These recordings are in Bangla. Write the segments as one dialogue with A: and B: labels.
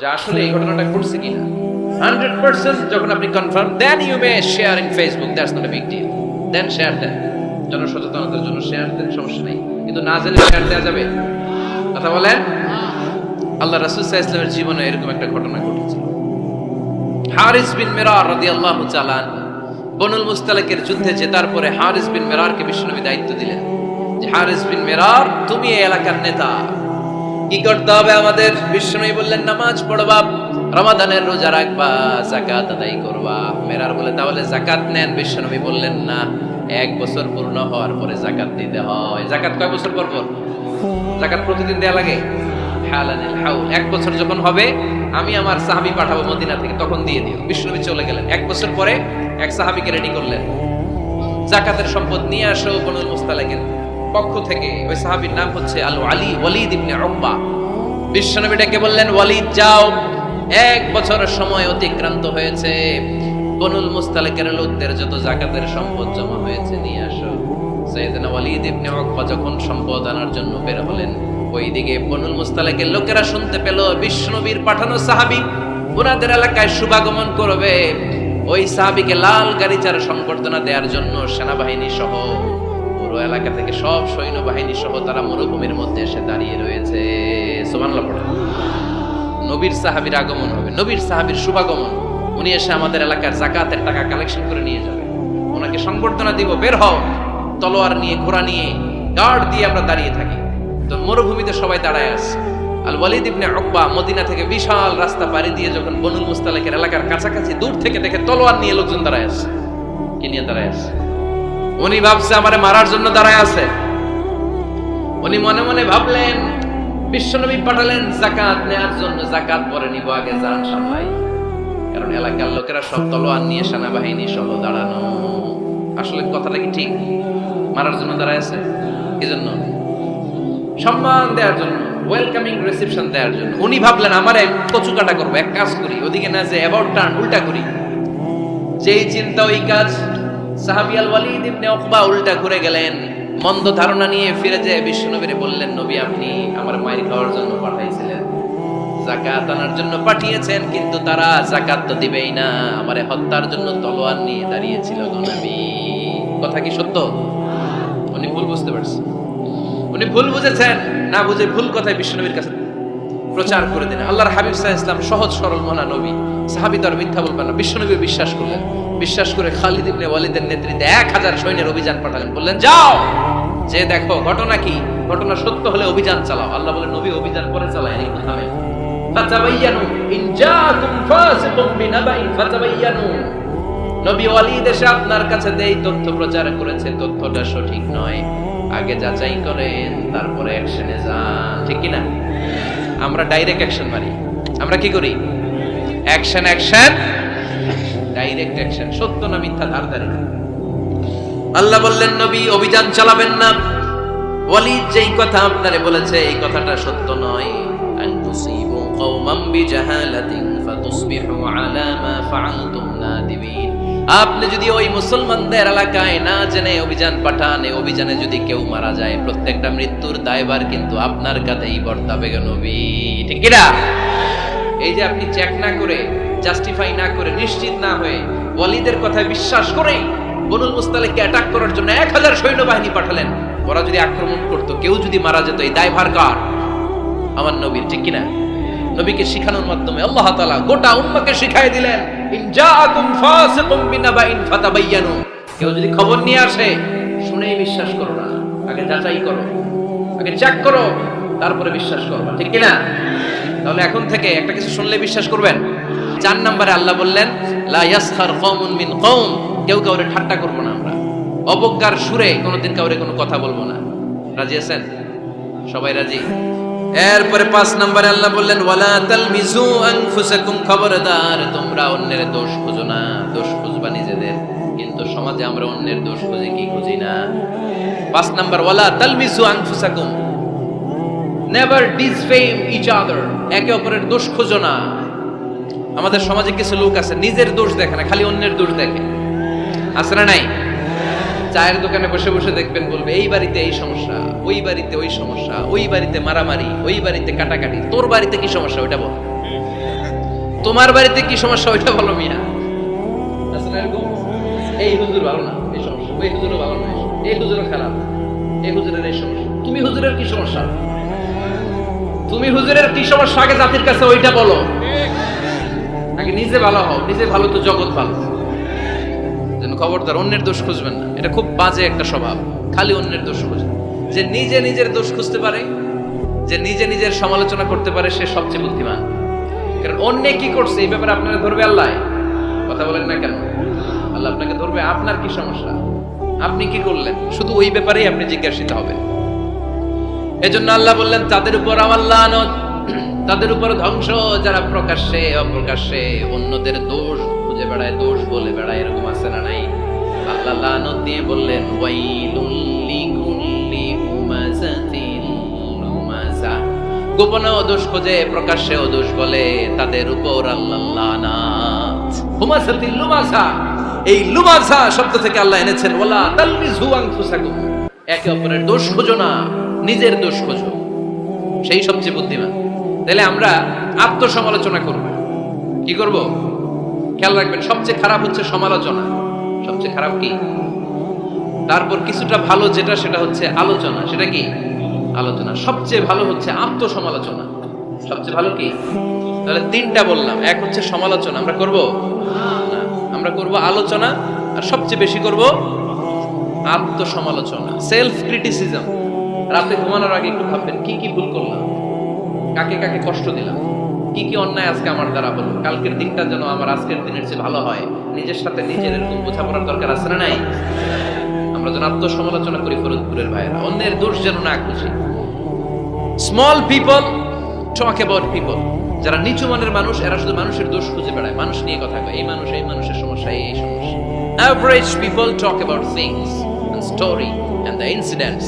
A: যে আসলে এই ঘটনাটা ঘটছে কিনা। 100% যখন আপনি confirm, then you may share in Facebook, that's not a big deal, then share দেন, জনসচেতনতার জন্য শেয়ার দেন, সমস্যা নেই। কিন্তু না জেনে শেয়ার দেওয়া যাবে? কথা বলেন। আল্লাহ রাসূল সাল্লাল্লাহু আলাইহি ওয়াসাল্লামের জীবনে এরকম একটা ঘটনা ঘটেছিল। হারিস বিন মিরার রাদিয়াল্লাহু তাআলা বনুল মুস্তালিকের যুদ্ধে জেতার পরে হারিস বিন মিরারকে বিশ্বনবী দায়িত্ব দিলেন যে হারিস বিন মিরার, তুমি এই এলাকার নেতা, কি করতে হবে আমাদের? বিশ্বনবী বললেন, নামাজ পড়বা, রমাদানের রোজা রাখবা, যাকাত আদায় করবা। মিরার বলে, তাহলে যাকাত নেন। বিশ্বনবী বললেন, না, 1 বছর পূর্ণ হওয়ার পরে যাকাত দিতে হয়। যাকাত কয় বছর পর পর? যাকাত প্রতিদিন দেয়া লাগে? হালানিল হাউল, 1 বছর যখন হবে আমি আমার সাহাবী পাঠাবো মদিনা থেকে, তখন দিয়ে দিও। বিশ্বনবী চলে গেলেন। 1 বছর পরে এক সাহাবীকে রেডি করলেন, যাকাতের সম্পদ নিয়ে আসো বনুল মুস্তালিকের পক্ষ থেকে। ওই সাহাবীর নাম হচ্ছে ওয়ালিদ ইবনে উকবা। বিশ্বনবী ডেকে বললেন, ওয়ালিদ যাও, 1 বছরের সময় অতিক্রান্ত হয়েছে, বনুল মুস্তালিকের লোকদের যত যাকাতের সম্পদ জমা হয়েছে নিয়ে আসো। সাইয়েদনা ওয়ালিদ ইবনে উকবা যখন সম্পদ আনার জন্য বের হলেন, ওইদিকে বনুল মুস্তালিকের লোকেরা শুনতে পেল বিশ্বনবীর পাঠানো সাহাবী ওনাদের এলাকায় শুভাগমন করবে। ওই সাহাবীকে লাল গাড়িচার সংবর্ধনা দেওয়ার জন্য সেনাবাহিনী সহ পুরো এলাকা থেকে সব সৈন্যবাহিনী সহ তারা মরুভূমির মধ্যে এসে দাঁড়িয়ে রয়েছে। সুবহানাল্লাহ পড়ে। নবীর সাহাবীর আগমন হবে, নবীর সাহাবীর শুভাগমন। উনি এসে আমাদের এলাকার যাকাতের টাকা কালেকশন করে নিয়ে যাবে, ওনাকে সংবর্ধনা দিব, বের হও। তলোয়ার নিয়ে, ঘোড়া নিয়ে, গার্ড দিয়ে আমরা দাঁড়িয়ে থাকি। তো মরুভূমিতে সবাই দাঁড়ায় আছে। আল ওয়ালিদ ইবনে উকবা মদিনা থেকে বিশাল রাস্তা পাড়ি দিয়ে যখন বনুল মুস্তালিকের এলাকার কাছাকাছি, দূর থেকে দেখে তলোয়ার নিয়ে লোকজন দাঁড়ায় আছে। কি নিয়ে দাঁড়ায় আছে? উনি ভাবছে আমারে মারার জন্য দাঁড়ায় আছে। উনি মনে মনে ভাবলেন, বিশ্বনবী পাঠালেন যাকাত নেওয়ার জন্য, যাকাত পরে নিব, আগে জান সামলাই। কারণ এলাকার লোকেরা সব তলোয়ার নিয়ে সেনাবাহিনী সহ দাঁড়ানো। আসলে কথাটা কি ঠিক? মারার জন্য দাঁড়ায় আছে? কি জন্য? সম্মান দেওয়ার জন্য, ওয়েলকামিং রিসেপশন দেওয়ার জন্য। উনি ভাবলেন আমারে কচু কাটা করবো, এক কাজ করি, ওদিকে না যে অ্যাবাউট টার্ন উল্টা করি। যেই চিন্তা ওই কাজ। সাহাবী আল ওয়ালিদ ইবনে উকবা উল্টা ঘুরে গেলেন, মন্দ ধারণা নিয়ে ফিরে যেয়ে বিশ্বনবীরে বললেন, নবী আপনি আমার মায়ের খাওয়ার জন্য পাঠাইছিলেন, যাকাত আনার জন্য পাঠিয়েছেন, কিন্তু তারা যাকাত তো দিবেই না, আমারে হত্যার জন্য তলোয়ার নিয়ে দাঁড়িয়েছিল গো নবী। কথা কি সত্য? উনি ভুল বুঝতে পারছেন। উনি ভুল বুঝেছেন, না বুঝে ভুল কথায় বিশ্বনবীর কাছে প্রচার করে দিলেন। আল্লাহর হাবিব সাল্লাল্লাহু আলাইহি ওয়াসাল্লাম সহজ সরল মনা নবী, সাহাবী তো আর মিথ্যা বলবেন না। বিশ্বনবী বিশ্বাস করলেন। বিশ্বাস করে খালিদ ইবনে ওয়ালিদের নেতৃত্বে 1000 সৈন্যের অভিযান পাঠালেন। বললেন, যাও, যে দেখো ঘটনা কি, ঘটনা সত্য হলে অভিযান চালাও। আল্লাহ বলে, নবী অভিযান করে চালায়, এই কথা নয়। ফাতাবায়ানু ইন জাআকুম ফাসিকুম বিনাবাইন ফাতাবায়ানু। নবী ওয়ালিদ এসে আপনার কাছে দেই তথ্য প্রচার করেছে, তথ্যটা সঠিক নয়, আগে যাচাই করেন, তারপরে অ্যাকশনে যান। ঠিক কি না? আমরা ডাইরেক্ট অ্যাকশন মারি। আমরা কি করি? Action, direct action. সত্য না মিথ্যা ধার ধারি। আল্লাহ বললেন, নবী অভিযান চালাবেন না। ওয়ালিদ যেই কথা আপনারে বলেছে এই কথাটা সত্য নয়। আন তুসিবু কওমান বিজাহালাতিন ফাতুসবিহু আলা মা ফাআলতুম নাদিমিন। আপনি যদি ওই মুসলমানদের এলাকায় না জেনে অভিযান পাঠান, এই অভিযানে যদি কেউ মারা যায়, প্রত্যেকটা মৃত্যুর দায়ভার কিন্তু আপনার কাঁধেই বর্তাবে গো নবী। ঠিক কি না? এই যে আপনি চেক না করে, জাস্টিফাই না করে, নিশ্চিত না হয়ে, ওয়ালিদের কথায় বিশ্বাস করে বনুল মুস্তালিককে অ্যাটাক করার জন্য 1000 সৈন্যবাহিনী পাঠালেন। ওরা যদি আক্রমণ করতো, কেউ যদি মারা যেত, এই দায়ভার কার? আমার নবীর। ঠিক কিনা? নবীকে শিখানোর মাধ্যমে আল্লাহ তাআলা গোটা উম্মাহকে শিখাই দিলেন, ইন জাআকুম ফাসিকুম বিনাবাইন ফাতাবায়ানু। কেউ যদি খবর নিয়ে আসে, শুনেই বিশ্বাস করো না, আগে যাচাই করো, আগে চেক করো, তারপরে বিশ্বাস করবা। ঠিক কিনা? তাহলে এখন থেকে একটা কিছু শুনলে বিশ্বাস করবেন। 4 নম্বরে আল্লাহ বললেন, লা ইয়াসখার কওমুন মিন কওম। কেউ কাউরে ঠাট্টা করবো না আমরা, অবজ্ঞার সুরে কোনোদিন কাউরে কোনো কথা বলবো না। রাজি আছেন? সবাই রাজি? এরপরে 5 নম্বরে আল্লাহ বললেন, ওয়ালা তালমিজু আনফুসাকুম। খবরদার, তোমরা অন্যের দোষ খুঁজো না, দোষ খুঁজবা নিজেদের। কিন্তু সমাজে আমরা অন্যের দোষ খুঁজি কি খুঁজি না? 5 নম্বর, ওয়ালা তালমিজু আনফুসাকুম, নেভার ডিসফেম ইচ আদার। একে অপরের দোষ খুঁজো না। আমাদের সমাজে কিছু লোক আছে নিজের দোষ দেখে না, খালি অন্যের দোষ দেখে। আছে না নাই? চায়ের দোকানে বসে বসে দেখবেন, বলবে এই বাড়িতে এই সমস্যা, ওই বাড়িতে ওই সমস্যা, ওই বাড়িতে মারামারি, ওই বাড়িতে কাটাকাটি, তোর বাড়িতে কি সমস্যা ওইটা বল। তোমার বাড়িতে কি সমস্যা ওইটা বলো মিয়া। আসলে এরকম এই হুজুর ভালো না, এই সমস্যা, ওই হুজুরও ভালো না, এই হুজুরও খারাপ, এই হুজুরের এই সমস্যা। তুমি হুজুরের কি সমস্যা? তুমি হুজুরের কি সমস্যা আগে জাতির কাছে ওইটা বলো। আগে নিজে ভালো হও, নিজে ভালো তো জগৎ ভালো। যেন খবরদার অন্যের দোষ খুঁজবেন না, এটা খুব বাজে একটা স্বভাব। খালি অন্যের দোষ খুঁজে, যে নিজে নিজের দোষ খুঁজতে পারে, যে নিজে নিজের সমালোচনা করতে পারে, সে সবচেয়ে বুদ্ধিমান। কারণ অন্য কি করছে এই ব্যাপারে আপনারা ধরবে আল্লাহ। কথা বলেন না কেন? আল্লাহ আপনাকে ধরবে, আপনার কি সমস্যা, আপনি কি করলেন, শুধু ওই ব্যাপারেই আপনি জিজ্ঞাসিত হবেন। এজন্য আল্লাহ বললেন তাদের উপর আমার লানত, তাদের উপর ধ্বংস, যারা প্রকাশ্যে অপ্রকাশ্যে অন্যদের দোষ খুঁজে বেড়ায়, দোষ বলে বেড়ায়। এরকম আছে না নাই? আল্লাহ লানত দিয়ে বললেন ওয়াইলুল লিকুল্লি হুমাযাতিন লুমাযা। গোপনে দোষ খোঁজে, প্রকাশ্যে দোষ বলে, তাদের উপর আল্লাহ লানাত। হুমাযাতিন লুমাযা, এই লুমাযা শব্দ থেকে আল্লাহ এনেছেন ওয়ালা তালমিযু আনফুসাকুম। একে অপরের দোষ খোঁজো না, নিজের দোষ খোঁজো, সেই সবচেয়ে বুদ্ধিমান। তাহলে আমরা আত্মসমালোচনা করব। কি করব? খেয়াল রাখবেন, সবচেয়ে খারাপ হচ্ছে সমালোচনা। সবচেয়ে খারাপ কি? তারপর কিছুটা ভালো যেটা, সেটা হচ্ছে আলোচনা। সেটা কি? আলোচনা। সবচেয়ে ভালো হচ্ছে আত্মসমালোচনা। সবচেয়ে ভালো কি? তাহলে তিনটা বললাম। এক হচ্ছে সমালোচনা, আমরা করব না, আমরা করব আলোচনা, আর সবচেয়ে বেশি করব আত্মসমালোচনা, সেলফ ক্রিটিসিজম। রাতে ঘুমানোর আগে একটু ভাববেন কি কি ভুল করলাম, কাকে কাকে কষ্ট দিলাম, কি কি অন্যায় আজকে আমার দ্বারা হলো, কালকের দিনটা যেন আমার আজকের দিনের চেয়ে ভালো হয়। নিজের সাথে নিজের এরকম বোঝাপড়ার দরকার আছে না নাই? আমরা যেন আত্মসমালোচনা করি ফরিদপুরের ভাইয়েরা, অন্যের দোষ যেন না খুঁজি। Small people talk about people. যারা নিচু মানের মানুষ, এরা শুধু মানুষের দোষ খুঁজে বেড়ায়, মানুষ নিয়ে কথা কয়, এই মানুষ, এই মানুষের সমস্যা, এই সমস্যা। Average people talk about things and story and the incidents.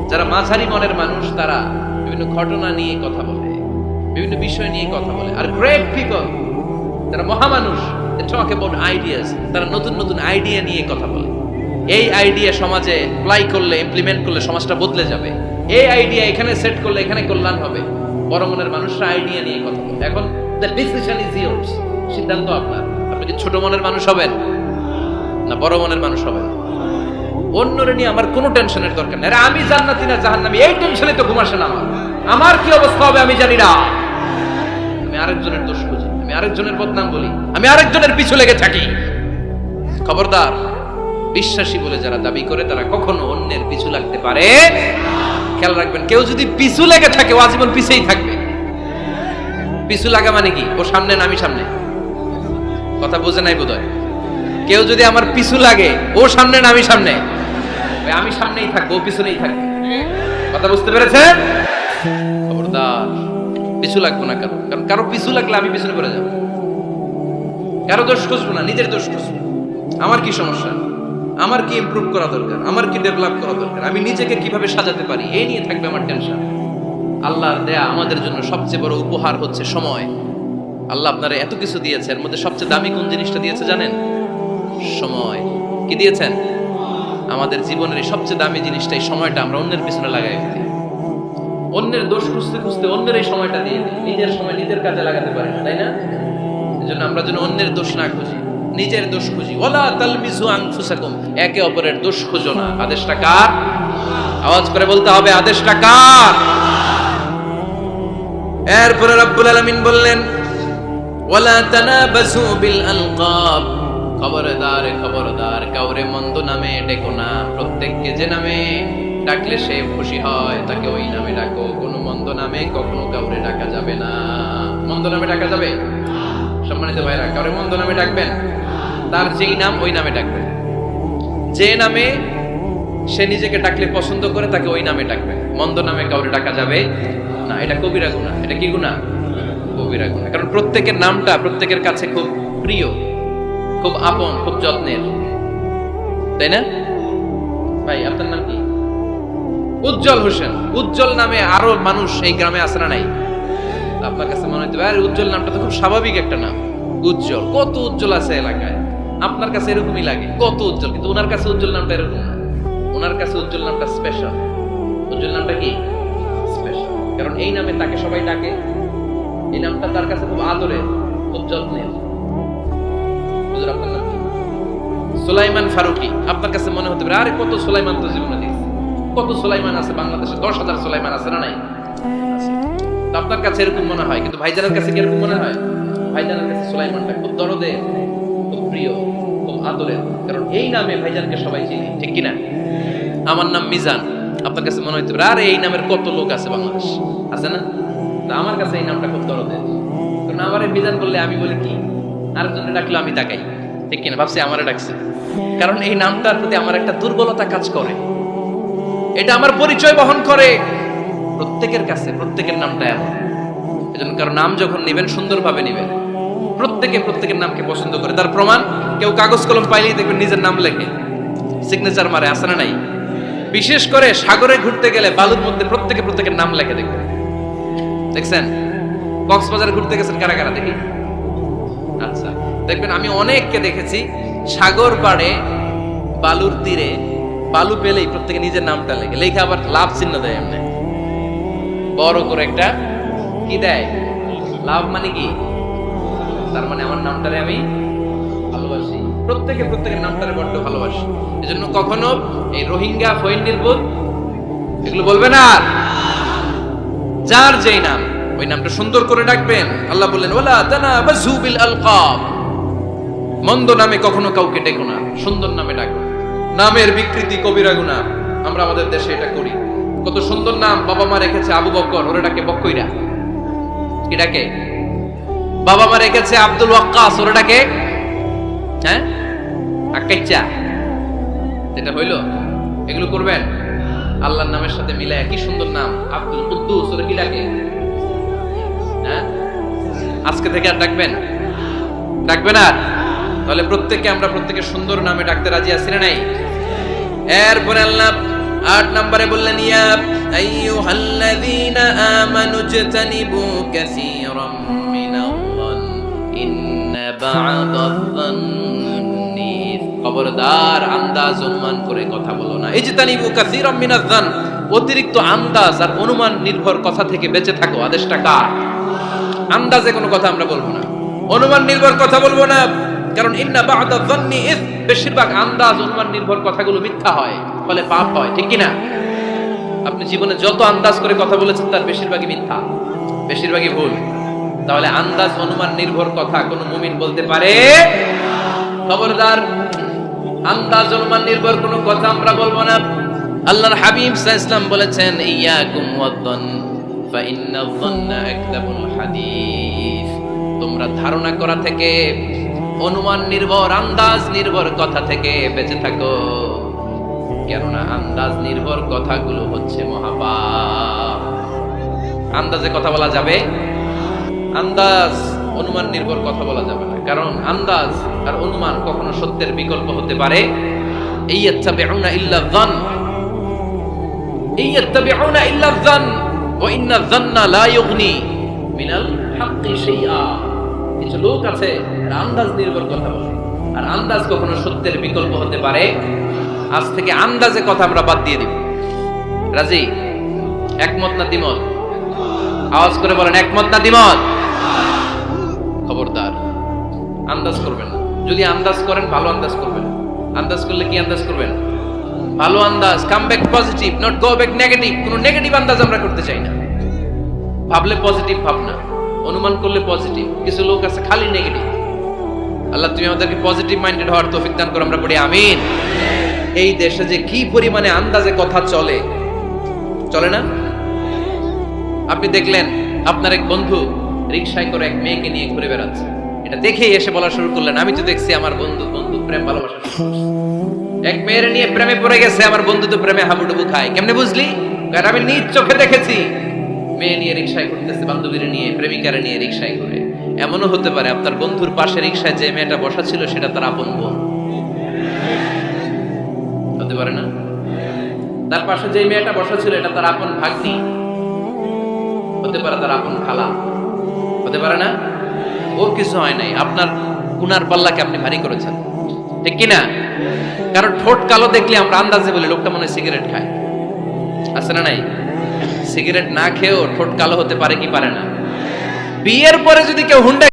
A: যারা মাঝারি মনের মানুষ, তারা বিভিন্ন ঘটনা নিয়ে কথা বলে, বিভিন্ন বিষয় নিয়ে কথা বলে। আর গ্রেট পিপল, যারা মহামানুষ, দে টক অ্যাবাউট আইডিয়াস। তারা নতুন নতুন আইডিয়া নিয়ে কথা বলে। এই আইডিয়া সমাজে অ্যাপ্লাই করলে, ইমপ্লিমেন্ট করলে সমাজটা বদলে যাবে। এই আইডিয়া এখানে সেট করলে এখানে কল্যাণ হবে। বড় মনের মানুষরা আইডিয়া নিয়ে কথা বলে। এখন দ্য ডিসিশন ইজ ইয়োরস, সিদ্ধান্ত আপনার। আপনি কি ছোট মনের মানুষ হবেন না বড় মনের মানুষ হবেন? অন্যরে নিয়ে আমার কোনো টেনশনের দরকার নেই। আমি জান্নাতি না জাহান্নামী, এই টেনশনে তো ঘুম আসে না আমার। আমার কি অবস্থা হবে আমি জানি না। আমি আরেকজনের দোষ খুঁজি, আমি আরেকজনের বদনাম বলি, আমি আরেকজনের পিছু লেগে থাকি। খবরদার, বিশ্বাসী বলে যারা দাবি করে তারা কখনো অন্যের পিছু লাগতে পারে। খেয়াল রাখবেন, কেউ যদি পিছু লেগে থাকে ও আজীবন পিছেই থাকবে। পিছু লাগা মানে কি? ও সামনে না আমি সামনে? কথা বোঝে নাই বোধহয়। কেউ যদি আমার পিছু লাগে, ও সামনে না আমি সামনে? আমি সামনেই থাকবো, ও পিছনেই থাকবে। কথা বুঝতে পেরেছেন? খবরদার, পিছু লাগবো না কারো। কারণ কারো পিছু লাগলে আমি পিছনে পড়ে যাবো। কারো দোষ খুঁজবো না, নিজের দোষ খুঁজবো। আমার কি সমস্যা, আমার কি ইমপ্রুভ করা দরকার, আমার কি ডেভেলপ করা দরকার, আমি নিজেকে কিভাবে সাজাতে পারি, এই নিয়ে থাকবে আমার টেনশন। আল্লাহর দেয়া আমাদের জন্য সবচেয়ে বড় উপহার হচ্ছে সময়। আল্লাহ আপনারা এত কিছু দিয়েছে, এর মধ্যে সবচেয়ে দামি কোন জিনিসটা দিয়েছে জানেন? সময়। কি দিয়েছেন? আমাদের জীবনের এই সবচেয়ে দামি জিনিসটা, এই সময়টা আমরা অন্যের পিছনে লাগাই ফেলি। অন্যের দোষ খুঁজতে খুঁজতে অন্যের এই সময়টা দিয়ে দিই। নিজের সময় নিজের কাজে লাগাতে পারি না, তাই না? এজন্য আমরা যেন অন্যের দোষ না খুঁজি, নিজের দোষ খুঁজি। ওয়ালা তালমিযু আনফুসাকুম, একে অপরের দোষ খুঁজো না। আদেশটা কার? আওয়াজ করে বলতে হবে, আদেশটা কার? এরপরে রব্বুল আলামিন বললেন ওয়ালা তানাবাসু বিল আলকাব। খবরদার, খবরদার, কাউরে মন্দ নামে ডেকো না। প্রত্যেককে যে নামে ডাকলে সে খুশি হয়, তাকে ওই নামে ডাকো। কোনো মন্দ নামে কখনো কাউরে ডাকা যাবে না। মন্দ নামে ডাকা যাবে? সম্মানিত ভাইরা, কাউরে মন্দ নামে ডাকবেন, তার যেই নাম ওই নামে ডাকবেন। যে নামে সে নিজেকে ডাকলে পছন্দ করে, তাকে ওই নামে ডাকবেন। মন্দ নামে কাউরে ডাকা যাবে না। এটা কবিরা গুনাহ। এটা কি গুনাহ? কবিরা গুনাহ। কারণ প্রত্যেকের নামটা প্রত্যেকের কাছে খুব প্রিয়, খুব আপন, খুব যত্নের, তাই না? ভাই আপনার নাম কি? উজ্জ্বল হোসেন। উজ্জ্বল নামে আরো মানুষ এই গ্রামে আছে না নাই? আপনার কাছে মনে হইতে পারে উজ্জ্বল নামটা তো খুব স্বাভাবিক একটা নাম। উজ্জ্বল, কত উজ্জ্বল আছে এলাকায়। আপনার কাছে এরকমই লাগে, কত উজ্জ্বল। কিন্তু ওনার কাছে উজ্জ্বল নামটা এরকম না। ওনার কাছে উজ্জ্বল নামটা স্পেশাল। উজ্জ্বল নামটা কি? স্পেশাল। কারণ এই নামে তাকে সবাই ডাকে। এই নামটা তার কাছে খুব আদরের, খুব যত্নের। হুজুর আপনার নাম কি? সুলাইমান ফারুকী। আপনার কাছে মনে হতে পারে আরে কত সুলাইমান তো জীবনে দেখছি, কত সুলাইমান আছে বাংলাদেশে, 10,000 সুলাইমান আছে না নাই? তো আপনার কাছে এরকম মনে হয়, কিন্তু ভাইজানের কাছে কি এরকম মনে হয়? ভাইজানের কাছে সুলাইমানটা খুব দরদের, খুব প্রিয়, খুব আদরের, কারণ এই নামে ভাইজানকে সবাই চিনি, ঠিক কিনা? আমার নাম মিজান, আপনার কাছে মনে হইতে পারে আরে এই নামের কত লোক আছে বাংলাদেশ, আছে না? তো আমার কাছে এই নামটা খুব দরদের, কারণ আমারে মিজান বললে আমি বলি কি, আরেকজনে ডাকলে আমি তাকাই, ঠিক কিনা? ভাবছি আমারে ডাকছে, কারণ এই নামটার প্রতি আমার একটা দুর্বলতা কাজ করে, এটা আমার পরিচয় বহন করে প্রত্যেকের কাছে, প্রত্যেকের নামটা এমন। এজন্য কারো নাম যখন নেবেন সুন্দরভাবে নেবেন। প্রত্যেকের নামকে পছন্দ করে, তার প্রমাণ কেউ কাগজ কলম পাইলেই দেখবেন নিজের নাম লেখে, সিগনেচার মারে, আছে না নাই? বিশেষ করে সাগরে ঘুরতে গেলে বালুর মধ্যে প্রত্যেকের নাম লেখে দেখবেন, দেখছেন? কক্সবাজারে ঘুরতে গেছেন কারা কারা দেখি? আচ্ছা, দেখবেন আমি অনেককে দেখেছি সাগর পাড়ে বালুর তীরে বালু পেলেই প্রত্যেকে নিজের নামটা লেখে আবার লাভ চিহ্ন দেয়, এমনি বড় করে একটা কি দেয়, লাভ মানে কি, তার মানে আমার নামটারে আমি ভালোবাসি। প্রত্যেকের নামটারে বড্ড ভালোবাসি। এজন্য কখনো এই রোহিঙ্গা ফয়নির্বোধ এগুলো বলবে না, যার যেই নাম ওই নামটা সুন্দর করে ডাকবেন। আল্লাহ বললেন ওয়ালা তানাবাযু বিল আলকাব, মন্দ নামে কখনো কাউকে ডেকো না, সুন্দর নামে ডাকো। নামের বিকৃতি কবিরা গুনাহ, আমরা আমাদের দেশে এটা করি। কত সুন্দর নাম বাবা মা রেখেছে, আবু বকর, ওরে ডাকে বক্কইরা, কি ডাকে? বাবা মা রেখেছে আব্দুল ওয়াক্কাস, ওরে ডাকে হ্যাঁ আকাইচা। এটা হইলো? এগুলো করবেন আল্লাহর নামের সাথে মিলায়। কি সুন্দর নাম আব্দুল কুদ্দুস, ওরে কি ডাকে? হ্যাঁ, আজকে থেকে আর ডাকবেন? ডাকবেন আর? তাহলে আমরা প্রত্যেকে সুন্দর নামে ডাকতে রাজি আছি না নাই? এরপরে আল্লাহ 8 নম্বরে বললেন ইয়া আইয়ুহাল্লাযীনা আমানু জতানিবু কাসীরাম মিনাল-যান ইন্না বা'দাল-যান্নি, খবরদার আন্দাজ অনুমান করে কথা বলো না। ইজতানিবু কাসীরাম মিনাল-যান, অতিরিক্ত আন্দাজ আর অনুমান নির্ভর কথা থেকে বেঁচে থাকো। আদেশটা কার? আন্দাজে কোনো কথা আমরা বলবো না, অনুমান নির্ভর কথা বলবো না, কারণ ইন্না বা'দাল-যান্নি ইস, বেশিরভাগ আন্দাজ অনুমান নির্ভর কথাগুলো মিথ্যা হয়, ফলে পাপ হয়, ঠিক কি না? আপনি জীবনে যত আন্দাজ করে কথা বলেছেন তার বেশিরভাগই মিথ্যা, বেশিরভাগই ভুল। তাহলে আন্দাজ অনুমান নির্ভর কথা কোন মুমিন বলতে পারে? খবরদার, আন্দাজ অনুমান নির্ভর কোনো কথা আমরা বলবো না। আল্লাহর হাবিব সাল্লাল্লাহু আলাইহি ওয়াসাল্লাম বলেছেন ইয়াকুম ওয়াদ-যান ফা ইন্নায-যান্না আকযাবুল হাদিস, তোমরা ধারণা করা থেকে, অনুমান নির্ভর, আন্দাজ নির্ভর কথা থেকে বেঁচে থাকো, কেননা আন্দাজ নির্ভর কথাগুলো হচ্ছে মহাপাপ। আন্দাজে কথা বলা যাবে? আন্দাজ অনুমান নির্ভর কথা বলা যাবে না, কারণ আন্দাজ আর অনুমান কখনো সত্যের বিকল্প হতে পারে। ইয়াত্তাবিউনা ইল্লা-যান, ইয়াত্তাবিউনা ইল্লা-যান ওয়া ইন্নায-যান্না লা ইউগনি মিনাল হাক্কি শাইআ। কিছু লোক আছে আন্দাজ নির্ভর কথা বলে, আর আন্দাজ কখনো সত্যের বিকল্প হতে পারে। আজ থেকে আন্দাজে কথা আমরা বাদ দিয়ে দিব। রাজি? একমত না দ্বিমত? আওয়াজ করে বলেন একমত না দ্বিমত? খবরদার আন্দাজ করবেন না। যদি আন্দাজ করেন ভালো আন্দাজ করবেন। আন্দাজ করলে কি আন্দাজ করবেন? ভালো আন্দাজ। Come back positive, not go back negative. কোনো নেগেটিভ আন্দাজ আমরা করতে চাই না। ভাবলে পজিটিভ ভাবনা, অনুমান করলে পজিটিভ। কিছু লোক আছে খালি নেগেটিভ। আল্লাহ তুমি আমাদেরকে পজিটিভ মাইন্ডেড হওয়ার তৌফিক দান করো, আমরা পড়ি আমিন। এই দেশে যে কি পরিমাণে আন্দাজে কথা চলে, চলে না? আপনি দেখলেন আপনার এক বন্ধু রিকশায় করে এক মেয়েকে নিয়ে ঘুরে বেড়াচ্ছে, এটা দেখেই এসে বলা শুরু করলেন আমি তো দেখছি আমার বন্ধু প্রেম ভালোবাসা শুরু করছে। এক মেয়ের নিয়ে প্রেমে পড়ে গেছে, আমার বন্ধু তো প্রেমে হাবুডুবু খায়। কেমনে বুঝলি? কারণ আমি নিজ চোখে দেখেছি। মেয়ে নিয়ে রিকশায় ঘুরতেছে, বান্ধবীর নিয়ে, প্রেমিকারে নিয়ে রিকশায় ঘুরে। এমনও হতে পারে আপনার বন্ধুর পাশে রিকশায় যে মেয়েটা বসা ছিল সেটা তার আপন বোন, হতে পারে না? তার পাশে যে মেয়েটা বসা ছিল এটা তার আপন ভাগ্নি, হতে পারে তার আপন খালা, হতে পারে না? ওর কিছু হয় নাই, আপনার গুনার পাল্লাকে আপনি ভারী করেছেন, ঠিক কিনা? কারণ ঠোঁট কালো দেখলে আমরা আন্দাজে বলি লোকটা মনে হয় সিগারেট খায়, আছে না নাই? সিগারেট না খেয়েও ঠোঁট কালো হতে পারে কি পারে না? বিয়ের পরে যদি কেউ হুন্ডা